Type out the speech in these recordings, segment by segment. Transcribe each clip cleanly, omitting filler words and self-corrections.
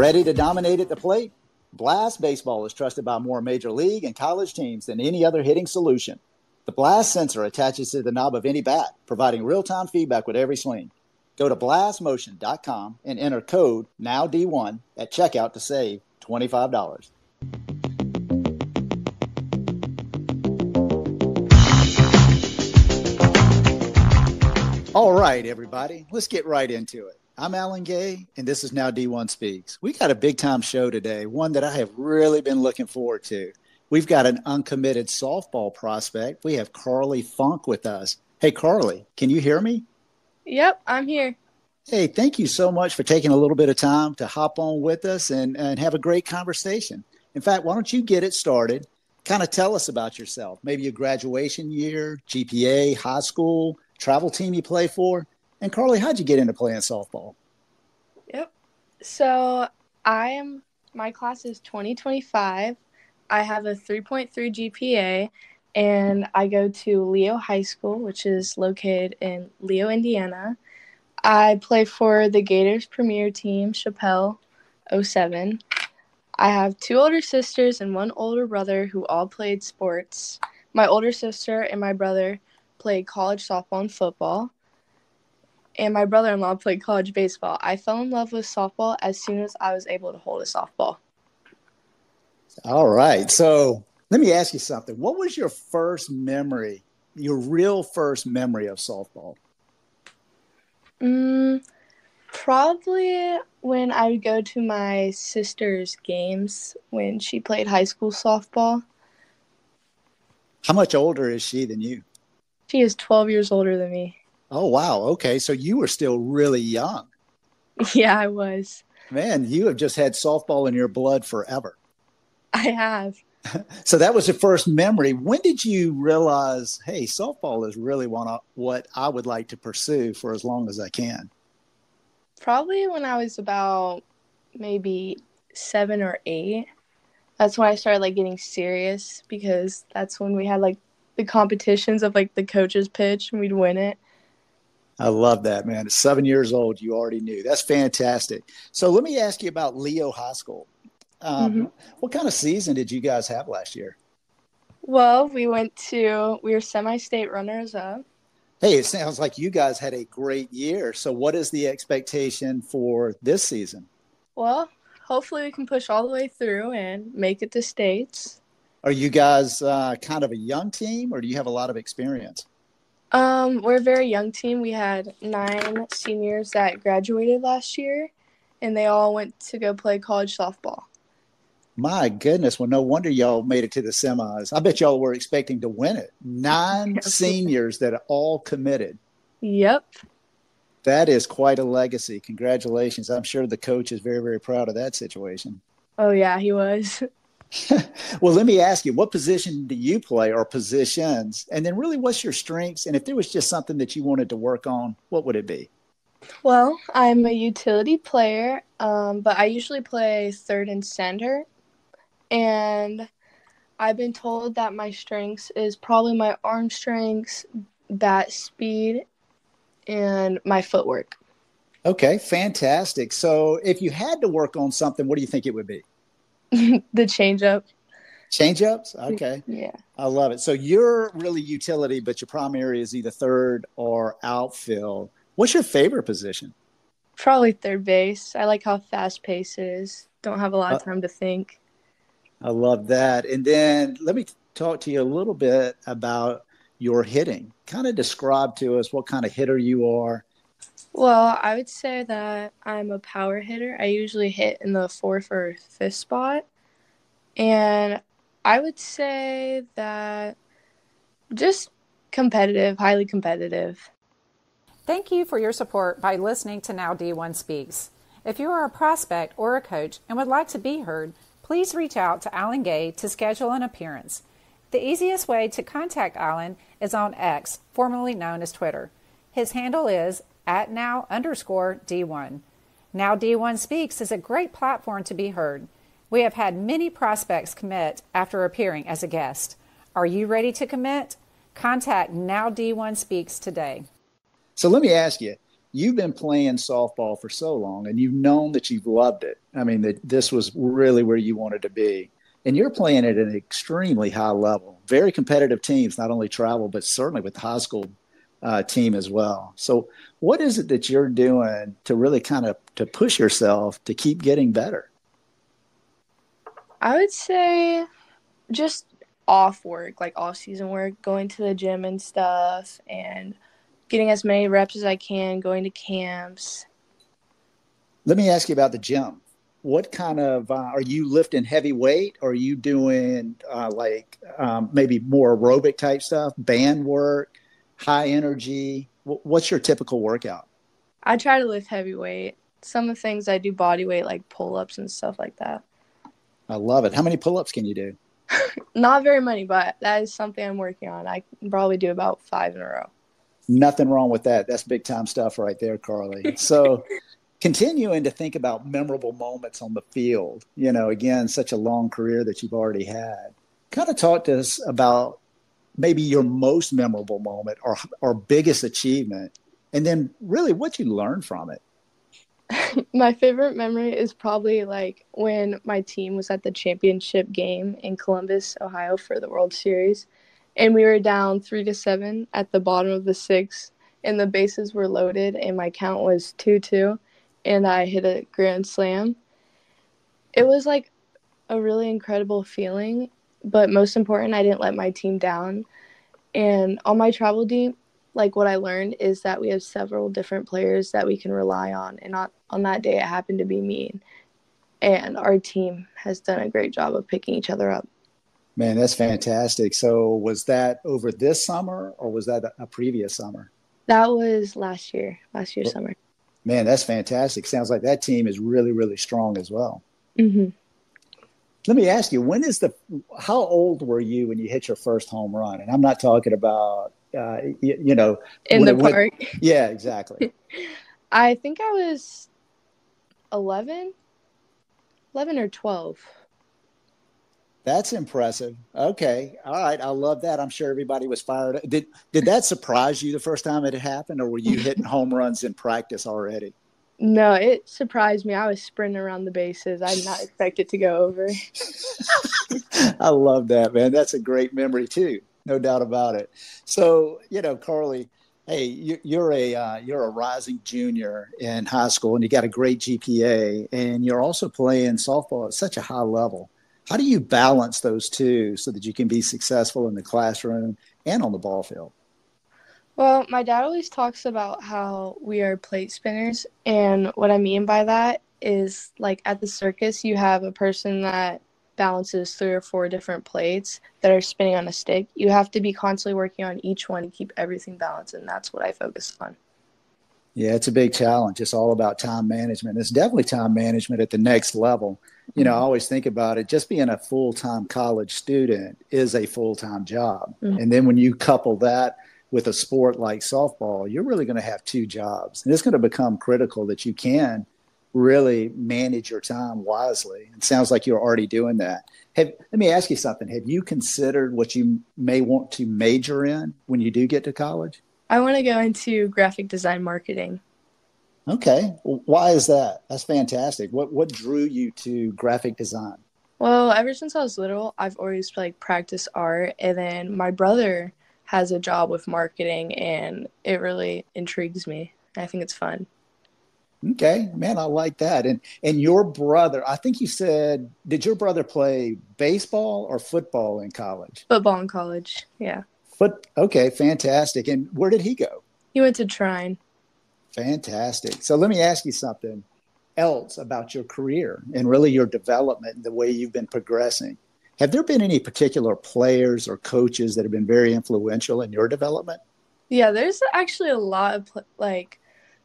Ready to dominate at the plate? Blast Baseball is trusted by more major league and college teams than any other hitting solution. The Blast sensor attaches to the knob of any bat, providing real-time feedback with every swing. Go to blastmotion.com and enter code NOWD1 at checkout to save $25. All right, everybody, let's get right into it. I'm Alan Gay, and this is Now D1 Speaks. We got a big-time show today, one that I have really been looking forward to. We've got an uncommitted softball prospect. We have Carley Funk with us. Hey, Carley, can you hear me? Yep, I'm here. Hey, thank you so much for taking a little bit of time to hop on with us and have a great conversation. In fact, why don't you get it started? Kind of tell us about yourself, maybe your graduation year, GPA, high school, travel team you play for. And Carley, how'd you get into playing softball? Yep. So my class is 2025. I have a 3.3 GPA, and I go to Leo High School, which is located in Leo, Indiana. I play for the Gators Premier Team, Chappelle 07. I have 2 older sisters and 1 older brother who all played sports. My older sister and my brother played college softball and football, and my brother-in-law played college baseball. I fell in love with softball as soon as I was able to hold a softball. All right. So let me ask you something. What was your first memory, your real first memory of softball? Probably when I would go to my sister's games when she played high school softball. How much older is she than you? She is 12 years older than me. Oh, wow. Okay. So you were still really young. Yeah, I was. Man, you have just had softball in your blood forever. I have. So that was your first memory. When did you realize, hey, softball is really what I would like to pursue for as long as I can? Probably when I was about maybe 7 or 8. That's when I started getting serious, because that's when we had the competitions of the coaches pitch and we'd win it. I love that, man. At 7 years old, you already knew. That's fantastic. So let me ask you about Leo High School. What kind of season did you guys have last year? Well, we were semi-state runners-up. Hey, it sounds like you guys had a great year. So what is the expectation for this season? Well, hopefully we can push all the way through and make it to states. Are you guys kind of a young team, or do you have a lot of experience? We're a very young team. We had 9 seniors that graduated last year, and they all went to go play college softball. My goodness. Well, no wonder y'all made it to the semis. I bet y'all were expecting to win it. 9 seniors that are all committed. Yep. That is quite a legacy. Congratulations. I'm sure the coach is very, very proud of that situation. Oh, yeah, he was. Well, let me ask you, what position do you play, or positions? And then really, what's your strengths? And if there was just something that you wanted to work on, what would it be? Well, I'm a utility player, but I usually play third and center. And I've been told that my strengths is probably my arm strengths, bat speed, and my footwork. Okay, fantastic. So if you had to work on something, what do you think it would be? The changeup. Changeups? Okay. Yeah. I love it. So you're really utility, but your primary is either third or outfield. What's your favorite position? Probably third base. I like how fast-paced it is. Don't have a lot of time to think. I love that. And then let me talk to you a little bit about your hitting. Kind of describe to us what kind of hitter you are. Well, I would say that I'm a power hitter. I usually hit in the 4th or 5th spot. And I would say that just competitive, highly competitive. Thank you for your support by listening to Now D1 Speaks. If you are a prospect or a coach and would like to be heard, please reach out to Alan Gay to schedule an appearance. The easiest way to contact Alan is on X, formerly known as Twitter. His handle is @now_D1. Now D1 Speaks is a great platform to be heard. We have had many prospects commit after appearing as a guest. Are you ready to commit? Contact Now D1 Speaks today. So let me ask you, you've been playing softball for so long and you've known that you've loved it. I mean, that this was really where you wanted to be. And you're playing at an extremely high level, very competitive teams, not only travel, but certainly with the high school team as well. So what is it that you're doing to really kind of to push yourself to keep getting better? I would say just off work, like off season work, going to the gym and stuff and getting as many reps as I can, going to camps. Let me ask you about the gym. What kind of are you lifting heavy weight? Or are you doing maybe more aerobic type stuff, band work, high energy? What's your typical workout? I try to lift heavy weight. Some of the things I do body weight, like pull-ups and stuff like that. I love it. How many pull-ups can you do? Not very many, but that is something I'm working on. I can probably do about 5 in a row. Nothing wrong with that. That's big time stuff right there, Carley. So continuing to think about memorable moments on the field, again, such a long career that you've already had. Kind of talk to us about maybe your most memorable moment or biggest achievement, and then really what you learned from it. My favorite memory is probably like when my team was at the championship game in Columbus, Ohio for the World Series, and we were down 3-7 at the bottom of the sixth, and the bases were loaded, and my count was 2-2, and I hit a grand slam. It was like a really incredible feeling, but most important, I didn't let my team down. And on my travel team, like what I learned is that we have several different players that we can rely on. And on that day, it happened to be me. And our team has done a great job of picking each other up. Man, that's fantastic. So was that over this summer or was that a previous summer? That was last year summer. Man, that's fantastic. Sounds like that team is really, really strong as well. Mm-hmm. Let me ask you, how old were you when you hit your first home run? And I'm not talking about, in the park. Yeah, exactly. I think I was 11 or 12. That's impressive. Okay. All right. I love that. I'm sure everybody was fired up. Did that surprise you the first time it happened, or were you hitting home runs in practice already? No, it surprised me. I was sprinting around the bases. I did not expect it to go over. I love that, man. That's a great memory too. No doubt about it. So, Carley, hey, you're a rising junior in high school, and you got a great GPA, and you're also playing softball at such a high level. How do you balance those two so that you can be successful in the classroom and on the ball field? Well, my dad always talks about how we are plate spinners, and what I mean by that is, like, at the circus, you have a person that balances 3 or 4 different plates that are spinning on a stick. You have to be constantly working on each one to keep everything balanced, and that's what I focus on. Yeah, it's a big challenge. It's all about time management. It's definitely time management at the next level. I always think about it, just being a full-time college student is a full-time job. Mm-hmm. And then when you couple that with a sport like softball, you're really going to have 2 jobs. And it's going to become critical that you can really manage your time wisely. It sounds like you're already doing that. Let me ask you something. Have you considered what you may want to major in when you do get to college? I want to go into graphic design marketing. Okay. Well, why is that? That's fantastic. What drew you to graphic design? Well, ever since I was little, I've always practiced art, and then my brother has a job with marketing, and it really intrigues me. I think it's fun. Okay, man, I like that. And your brother, I think you said, did your brother play baseball or football in college? Football in college, yeah. Okay, fantastic. And where did he go? He went to Trine. Fantastic. So let me ask you something else about your career and really your development and the way you've been progressing. Have there been any particular players or coaches that have been very influential in your development? Yeah, there's actually a lot of,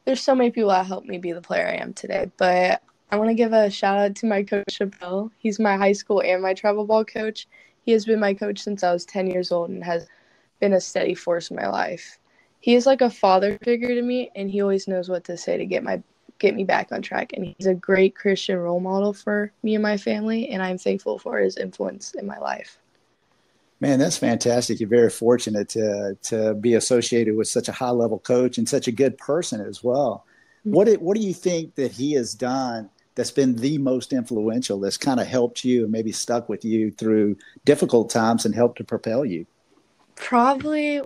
there's so many people that helped me be the player I am today. But I want to give a shout out to my coach, Chappelle. He's my high school and my travel ball coach. He has been my coach since I was 10 years old and has been a steady force in my life. He is like a father figure to me, and he always knows what to say to get me back on track. And he's a great Christian role model for me and my family, and I'm thankful for his influence in my life. Man, that's fantastic. You're very fortunate to be associated with such a high level coach and such a good person as well. What do you think that he has done that's been the most influential, that's kind of helped you and maybe stuck with you through difficult times and helped to propel you? Probably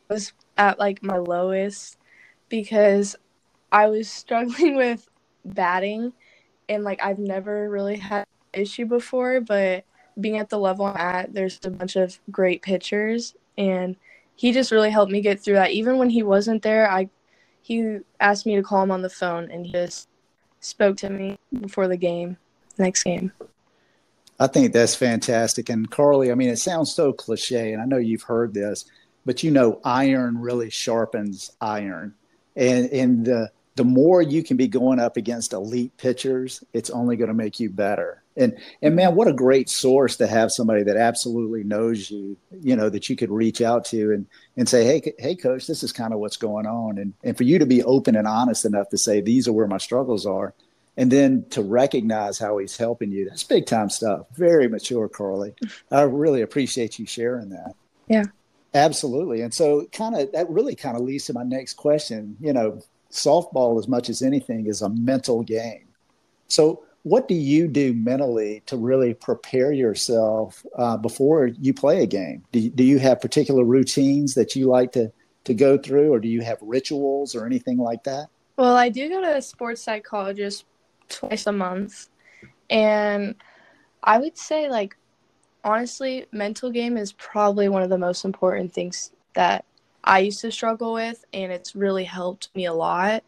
was at like my lowest because I was struggling with batting, and like I've never really had an issue before, but being at the level I'm at, there's a bunch of great pitchers, and he just really helped me get through that. Even when he wasn't there, he asked me to call him on the phone, and he just spoke to me before the game, next game. I think that's fantastic. And Carly, I mean, it sounds so cliche, and I know you've heard this, but iron really sharpens iron. And the more you can be going up against elite pitchers, it's only going to make you better. And man, what a great source to have somebody that absolutely knows you, that you could reach out to and say, hey, coach, this is kind of what's going on. And for you to be open and honest enough to say, these are where my struggles are. And then to recognize how he's helping you. That's big time stuff. Very mature, Carly. I really appreciate you sharing that. Yeah. Absolutely. And so that really kind of leads to my next question. Softball, as much as anything, is a mental game. So what do you do mentally to really prepare yourself before you play a game? Do you have particular routines that you like to go through, or do you have rituals or anything like that? Well, I do go to a sports psychologist twice a month, and I would say, like, honestly, mental game is probably one of the most important things that I used to struggle with, and it's really helped me a lot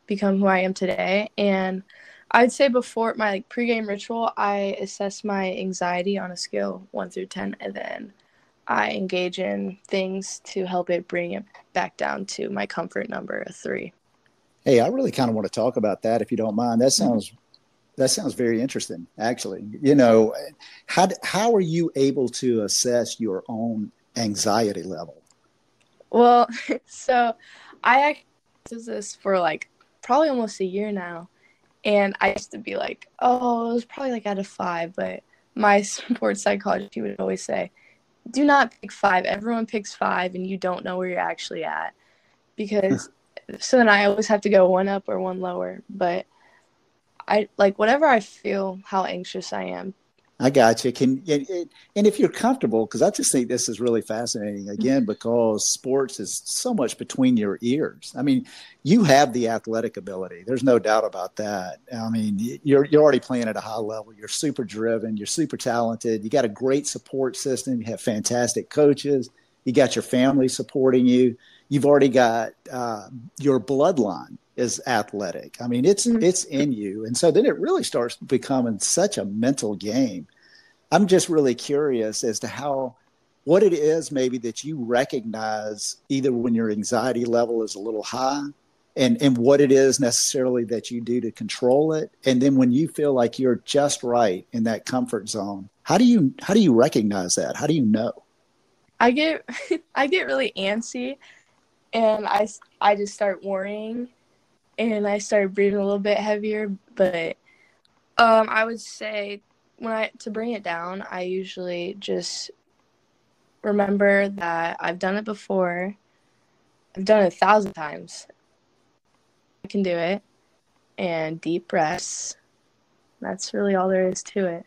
become who I am today. And I'd say before my pregame ritual, I assess my anxiety on a scale 1 through 10, and then I engage in things to help it bring it back down to my comfort number of 3. Hey, I really kind of want to talk about that, if you don't mind. That sounds very interesting, actually. How are you able to assess your own anxiety level? Well, so I actually did this for like probably almost a year now, and I used to be like, oh, it was probably like out of 5, but my sports psychologist, he would always say, do not pick 5. Everyone picks 5, and you don't know where you're actually at, because so then I always have to go 1 up or 1 lower. But I like whatever I feel, how anxious I am. I got you. And if you're comfortable, because I just think this is really fascinating, again, because sports is so much between your ears. I mean, you have the athletic ability. There's no doubt about that. I mean, you're already playing at a high level. You're super driven. You're super talented. You got a great support system. You have fantastic coaches. You got your family supporting you. You've already got your bloodline is athletic. I mean, it's in you. And so then it really starts becoming such a mental game. I'm just really curious as to what it is maybe that you recognize either when your anxiety level is a little high and what it is necessarily that you do to control it. And then when you feel like you're just right in that comfort zone, how do you recognize that? How do you know? I get really antsy, and I just start worrying, and I started breathing a little bit heavier. But I would say to bring it down, I usually just remember that I've done it before. I've done it 1,000 times. I can do it. And deep breaths. That's really all there is to it.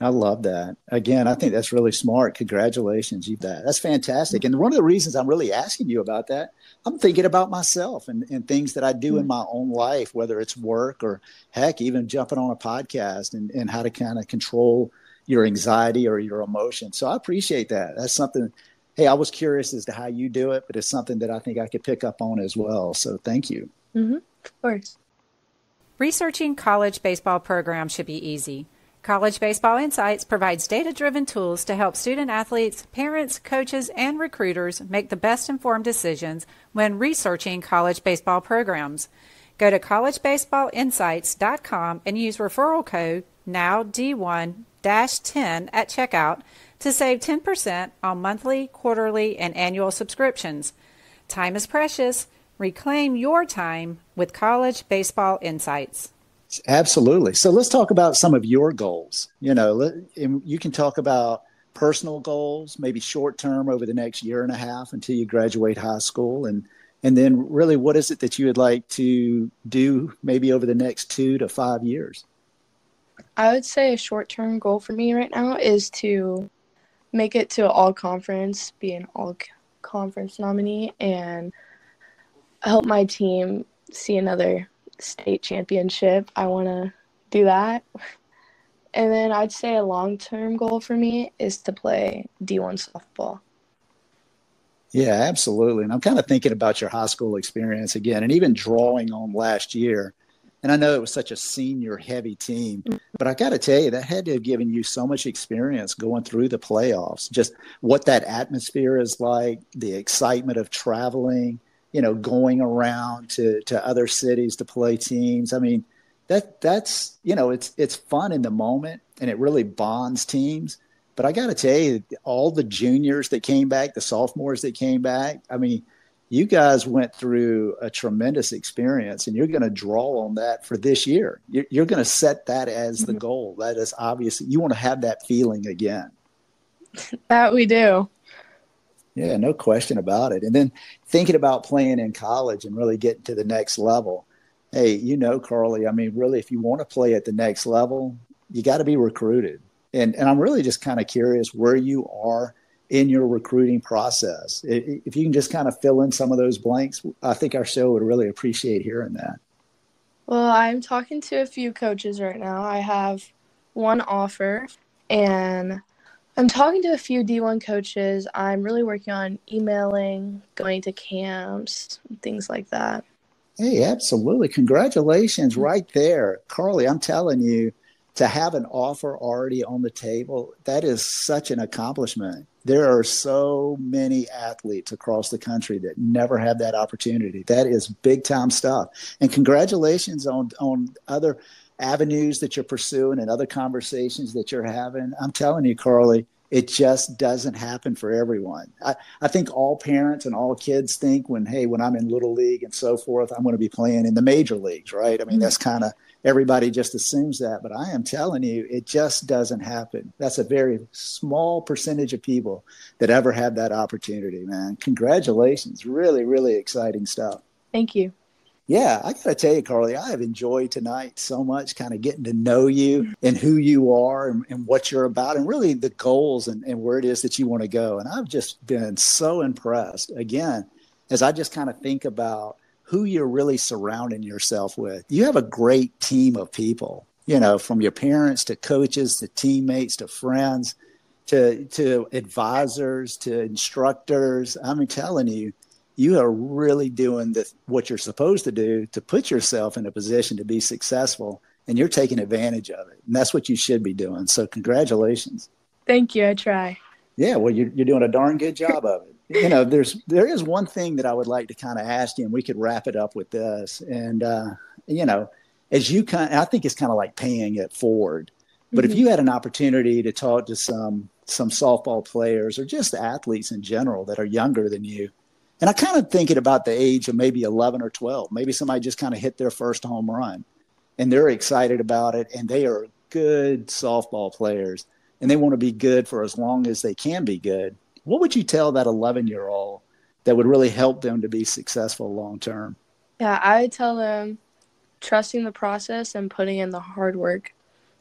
I love that. Again, I think that's really smart. Congratulations. That's fantastic. And one of the reasons I'm really asking you about that, I'm thinking about myself and things that I do in my own life, whether it's work or heck, even jumping on a podcast and how to kind of control your anxiety or your emotions. So I appreciate that. That's something, hey, I was curious as to how you do it, but it's something that I think I could pick up on as well. So thank you. Mm-hmm. Of course. Researching college baseball programs should be easy. College Baseball Insights provides data-driven tools to help student athletes, parents, coaches, and recruiters make the best informed decisions when researching college baseball programs. Go to collegebaseballinsights.com and use referral code NOWD1-10 at checkout to save 10% on monthly, quarterly, and annual subscriptions. Time is precious. Reclaim your time with College Baseball Insights. Absolutely. So let's talk about some of your goals. You can talk about personal goals, maybe short term over the next year and a half until you graduate high school? And then really, what is it that you would like to do maybe over the next 2 to 5 years? I would say a short-term goal for me right now is to make it to all conference, be an all conference nominee, and help my team see another state championship. I want to do that. And then I'd say a long-term goal for me is to play D1 softball. Yeah, absolutely. And I'm kind of thinking about your high school experience again, and even drawing on last year. And I know it was such a senior heavy team, but I got to tell you, that had to have given you so much experience going through the playoffs, just what that atmosphere is like, the excitement of traveling, going around to other cities to play teams. I mean, that's it's fun in the moment, and it really bonds teams. But I got to tell you, all the juniors that came back, the sophomores that came back, I mean, you guys went through a tremendous experience, and you're going to draw on that for this year. You're going to set that as the goal. That is obvious. You want to have that feeling again. That we do. Yeah, no question about it. And then thinking about playing in college and really getting to the next level. Hey, Carley, I mean, really, if you want to play at the next level, you got to be recruited. And I'm really just kind of curious where you are in your recruiting process. If you can just kind of fill in some of those blanks, I think our show would really appreciate hearing that. Well, I'm talking to a few coaches right now. I have one offer, and I'm talking to a few D1 coaches. I'm really working on emailing, going to camps, things like that. Hey, absolutely. Congratulations right there. Carley, I'm telling you, to have an offer already on the table, that is such an accomplishment. There are so many athletes across the country that never have that opportunity. That is big time stuff. And congratulations on other avenues that you're pursuing and other conversations that you're having. I'm telling you, Carley, it just doesn't happen for everyone. I think all parents and all kids think when I'm in Little League and so forth, I'm going to be playing in the major leagues, right? I mean, that's kind of, everybody just assumes that, but I am telling you, it just doesn't happen. That's a very small percentage of people that ever have that opportunity, man. Congratulations. Really, really exciting stuff. Thank you. Yeah, I got to tell you, Carley, I have enjoyed tonight so much, kind of getting to know you and who you are and what you're about, and really the goals and where it is that you want to go. And I've just been so impressed, again, as I just kind of think about who you're really surrounding yourself with. You have a great team of people, from your parents to coaches to teammates to friends to advisors to instructors. I'm telling you, you are really doing what you're supposed to do to put yourself in a position to be successful, and you're taking advantage of it. And that's what you should be doing. So congratulations. Thank you. I try. Yeah, well, you're doing a darn good job of it. There is one thing that I would like to kind of ask you, and we could wrap it up with this. And, as you I think it's kind of like paying it forward. But if you had an opportunity to talk to some softball players or just athletes in general that are younger than you, and I kind of thinking about the age of maybe 11 or 12, maybe somebody just kind of hit their first home run and they're excited about it, and they are good softball players and they want to be good for as long as they can be good. What would you tell that 11-year-old that would really help them to be successful long term? Yeah, I would tell them trusting the process and putting in the hard work.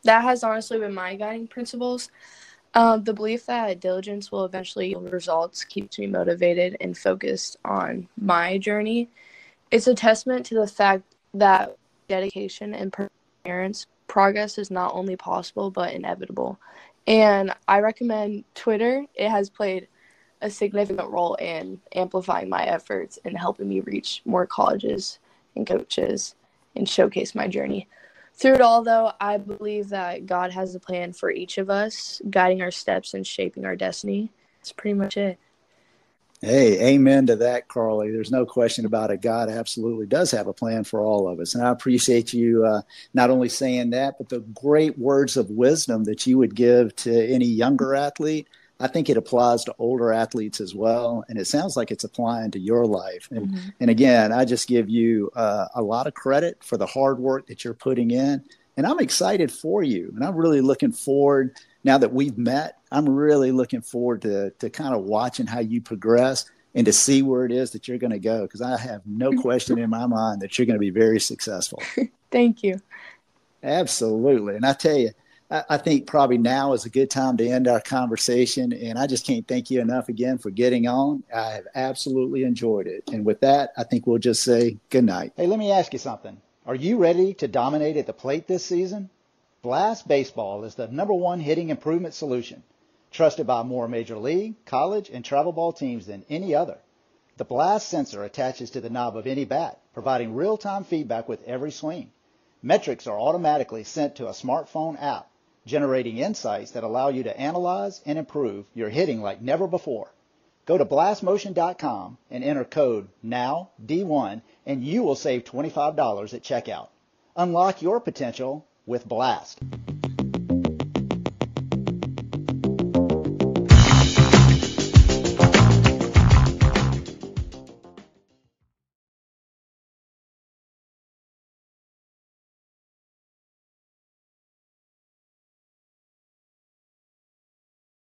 That has honestly been my guiding principles. The belief that diligence will eventually yield results keeps me motivated and focused on my journey. It's a testament to the fact that dedication and perseverance, progress is not only possible but inevitable. And I recommend Twitter. It has played a significant role in amplifying my efforts and helping me reach more colleges and coaches and showcase my journey. Through it all, though, I believe that God has a plan for each of us, guiding our steps and shaping our destiny. That's pretty much it. Hey, amen to that, Carley. There's no question about it. God absolutely does have a plan for all of us. And I appreciate you not only saying that, but the great words of wisdom that you would give to any younger athlete. I think it applies to older athletes as well. And it sounds like it's applying to your life. And again, I just give you a lot of credit for the hard work that you're putting in. And I'm excited for you. And I'm really looking forward now that we've met, I'm really looking forward to kind of watching how you progress and to see where it is that you're going to go, because I have no question in my mind that you're going to be very successful. Thank you. Absolutely. And I tell you, I think probably now is a good time to end our conversation. And I just can't thank you enough again for getting on. I have absolutely enjoyed it. And with that, I think we'll just say good night. Hey, let me ask you something. Are you ready to dominate at the plate this season? Blast Baseball is the #1 hitting improvement solution, trusted by more major league, college, and travel ball teams than any other. The Blast sensor attaches to the knob of any bat, providing real-time feedback with every swing. Metrics are automatically sent to a smartphone app, generating insights that allow you to analyze and improve your hitting like never before. Go to blastmotion.com and enter code NOWD1 and you will save $25 at checkout. Unlock your potential with Blast.